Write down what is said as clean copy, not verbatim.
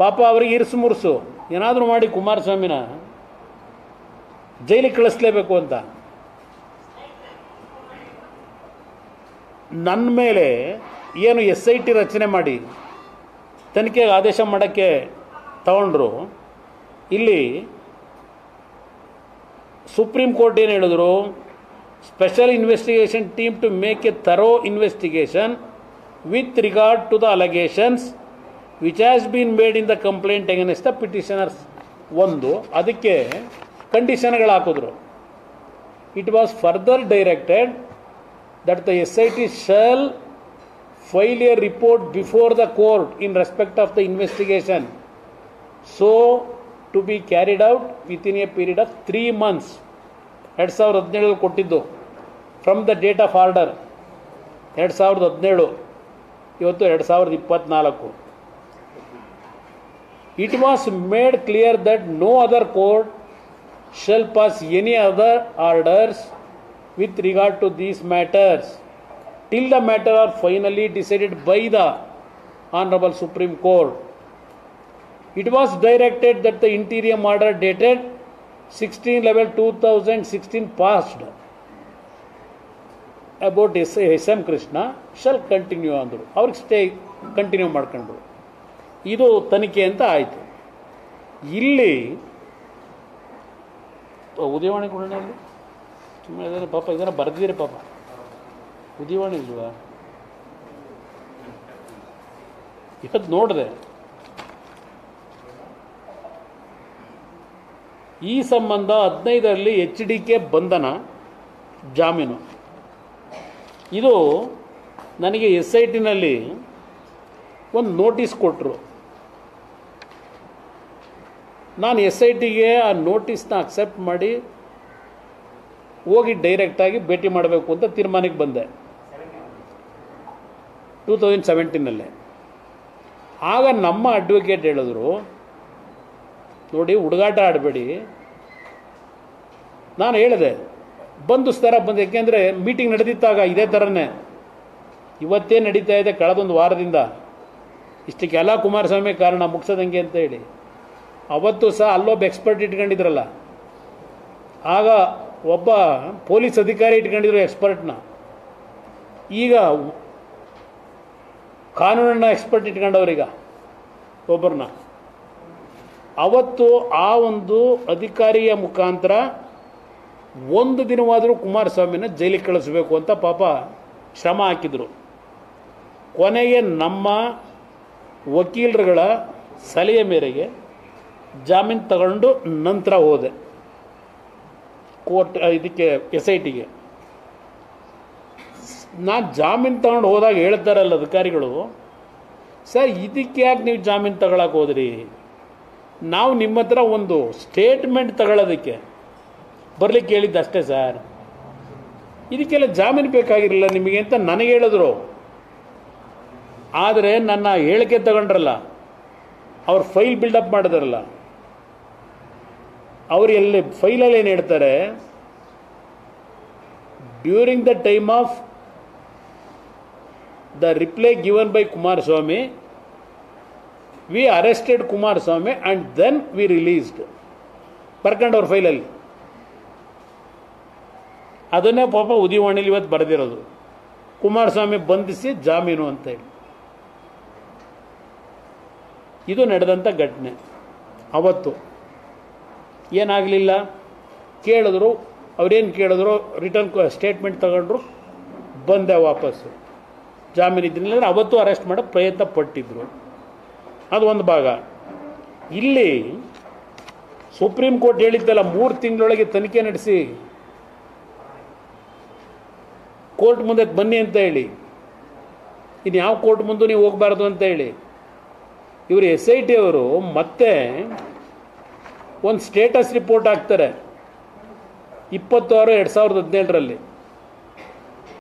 ಪಾಪ ಅವರಿಗೆ ಇರಿಸು ಮುರುಸು ಏನಾದರೂ ಮಾಡಿ ಕುಮಾರಸ್ವಾಮಿನ ಜೈಲಿಗೆ ಕಳಿಸ್ಲೇಬೇಕು ಅಂತ. ನನ್ನ ಮೇಲೆ ಏನು SIT ರಚನೆ ಮಾಡಿ ತನಿಖೆಗೆ ಆದೇಶ ಮಾಡೋಕ್ಕೆ ತಗೊಂಡ್ರು. ಇಲ್ಲಿ ಸುಪ್ರೀಂ ಕೋರ್ಟ್ ಏನು ಹೇಳಿದ್ರು, special investigation team to make a thorough investigation with regard to the allegations which has been made in the complaint against the petitioners. ಒಂದು ಅದಕ್ಕೆ ಕಂಡೀಷನ್ಗಳು ಹಾಕಿದ್ರು. It was further directed that the SIT shall file a report before the court in respect of the investigation, so to be carried out within a period of 3 months. 2017 ಕೊಟ್ಟಿದ್ದು from the date of order 2017, ಇವತ್ತು 2024. It was made clear that no other court shall pass any other orders with regard to these matters till the matter are finally decided by the Honorable Supreme Court. It was directed that the interim order dated 16/11/2016 passed about SM Krishna shall continue ಅಂದರು. ಅವ್ರಿಗೆ stay continue ಮಾಡ್ಕೊಂಡ್ರು. ಇದು ತನಿಖೆ ಅಂತ ಆಯಿತು. ಇಲ್ಲಿ ಉದಯವಾಣಿ ಕೊಡೋಣ ಸುಮ್ಮನೆ ಪಾಪ ಇದನ್ನು ಬರೆದಿರಿ ಪಾಪ. ಉದಯವಾಣಿ ಇಲ್ವಾ? ಇವತ್ತು ನೋಡಿದೆ ಈ ಸಂಬಂಧ 15ರಲ್ಲಿ HDK ಬಂಧನ ಜಾಮೀನು. ಇದು ನನಗೆ SITನಲ್ಲಿ ಒಂದು ನೋಟಿಸ್ ಕೊಟ್ಟರು. ನಾನು SITಗೆ ಆ ನೋಟಿಸ್ನ ಅಕ್ಸೆಪ್ಟ್ ಮಾಡಿ ಹೋಗಿ ಡೈರೆಕ್ಟಾಗಿ ಭೇಟಿ ಮಾಡಬೇಕು ಅಂತ ತೀರ್ಮಾನಕ್ಕೆ ಬಂದೆ 2017ನಲ್ಲೇ. ಆಗ ನಮ್ಮ ಅಡ್ವೊಕೇಟ್ ಹೇಳಿದ್ರು, ನೋಡಿ ಹುಡುಗಾಟ ಆಡಬೇಡಿ. ನಾನು ಹೇಳಿದೆ ಬಂಧಿಸ್ತಾರ ಬಂದು, ಯಾಕೆಂದರೆ ಮೀಟಿಂಗ್ ನಡೆದಿತ್ತಾಗ ಇದೇ ಥರನೇ ಇವತ್ತೇ ನಡೀತಾ ಇದೆ ಕಳೆದೊಂದು ವಾರದಿಂದ. ಇಷ್ಟಕ್ಕೆಲ್ಲ ಕುಮಾರಸ್ವಾಮಿ ಕಾರಣ ಮುಗಿಸೋದಂಗೆ ಅಂತ ಹೇಳಿ. ಅವತ್ತು ಸಹ ಅಲ್ಲೊಬ್ಬ ಎಕ್ಸ್ಪರ್ಟ್ ಇಟ್ಕೊಂಡಿದ್ರಲ್ಲ, ಆಗ ಒಬ್ಬ ಪೊಲೀಸ್ ಅಧಿಕಾರಿ ಇಟ್ಕೊಂಡಿದ್ರು ಎಕ್ಸ್ಪರ್ಟ್ನ. ಈಗ ಕಾನೂನನ್ನ ಎಕ್ಸ್ಪರ್ಟ್ ಇಟ್ಕೊಂಡವ್ರೀಗ ಒಬ್ಬರನ್ನ. ಅವತ್ತು ಆ ಒಂದು ಅಧಿಕಾರಿಯ ಮುಖಾಂತರ ಒಂದು ದಿನವಾದರೂ ಕುಮಾರಸ್ವಾಮಿನ ಜೈಲಿಗೆ ಕಳಿಸ್ಬೇಕು ಅಂತ ಪಾಪ ಶ್ರಮ ಹಾಕಿದರು. ಕೊನೆಗೆ ನಮ್ಮ ವಕೀಲರುಗಳ ಸಲಹೆ ಮೇರೆಗೆ ಜಾಮೀನು ತಗೊಂಡು ನಂತರ ಹೋದೆ ಕೋರ್ಟ್ ಇದಕ್ಕೆ SITಗೆ. ನಾನು ಜಾಮೀನು ತಗೊಂಡು ಹೋದಾಗ ಹೇಳ್ತಾರಲ್ಲ ಅಧಿಕಾರಿಗಳು, ಸರ್ ಇದಕ್ಕೆ ಯಾಕೆ ನೀವು ಜಾಮೀನು ತಗೊಳಕ್ಕೆ ಹೋದ್ರಿ? ನಾವು ನಿಮ್ಮ ಹತ್ರ ಒಂದು ಸ್ಟೇಟ್ಮೆಂಟ್ ತಗೊಳ್ಳೋದಕ್ಕೆ ಬರಲಿಕ್ಕೆ ಹೇಳಿದ್ದು ಅಷ್ಟೇ ಸರ್, ಇದಕ್ಕೆಲ್ಲ ಜಾಮೀನು ಬೇಕಾಗಿರಲಿಲ್ಲ ನಿಮಗೆ ಅಂತ ನನಗೆ ಹೇಳಿದ್ರು. ಆದರೆ ನನ್ನ ಹೇಳಿಕೆ ತಗೊಂಡ್ರಲ್ಲ, ಅವ್ರ ಫೈಲ್ ಬಿಲ್ಡಪ್ ಮಾಡಿದ್ರಲ್ಲ, ಅವರು ಎಲ್ಲಿ ಫೈಲಲ್ಲಿ ಏನು ಹೇಳ್ತಾರೆ, during the time of the reply given by Kumaraswamy we arrested Kumaraswamy and then we released ಬರ್ಕೊಂಡವ್ರ ಫೈಲಲ್ಲಿ. ಅದನ್ನೇ ಪಾಪ ಉದಯವಾಣಿಲಿ ಇವತ್ತು ಬರೆದಿರೋದು, ಕುಮಾರಸ್ವಾಮಿ ಬಂಧಿಸಿ ಜಾಮೀನು ಅಂತ ಹೇಳಿ. ಇದು ನಡೆದಂಥ ಘಟನೆ. ಅವತ್ತು ಏನಾಗಲಿಲ್ಲ, ಕೇಳಿದ್ರು, ಅವ್ರೇನು ಕೇಳಿದ್ರು, ರಿಟರ್ನ್ ಸ್ಟೇಟ್ಮೆಂಟ್ ತಗೊಂಡ್ರು, ಬಂದೆ ವಾಪಸ್ಸು. ಜಾಮೀನು ಇದ್ದಿಲ್ಲ, ಅವತ್ತು ಅರೆಸ್ಟ್ ಮಾಡೋ ಪ್ರಯತ್ನ ಪಟ್ಟಿದ್ರು. ಅದು ಒಂದು ಭಾಗ. ಇಲ್ಲಿ ಸುಪ್ರೀಂ ಕೋರ್ಟ್ ಹೇಳಿದ್ದಲ್ಲ, 3 ತಿಂಗಳೊಳಗೆ ತನಿಖೆ ನಡೆಸಿ ಕೋರ್ಟ್ ಮುಂದೆ ಬನ್ನಿ ಅಂತ ಹೇಳಿ, ಇನ್ನು ಯಾವ ಕೋರ್ಟ್ ಮುಂದೆ ನೀವು ಹೋಗಬಾರ್ದು ಅಂತ ಹೇಳಿ. ಇವರು SIT ಅವರು ಮತ್ತೆ ಒಂದು ಸ್ಟೇಟಸ್ ರಿಪೋರ್ಟ್ ಹಾಕ್ತಾರೆ 26/2017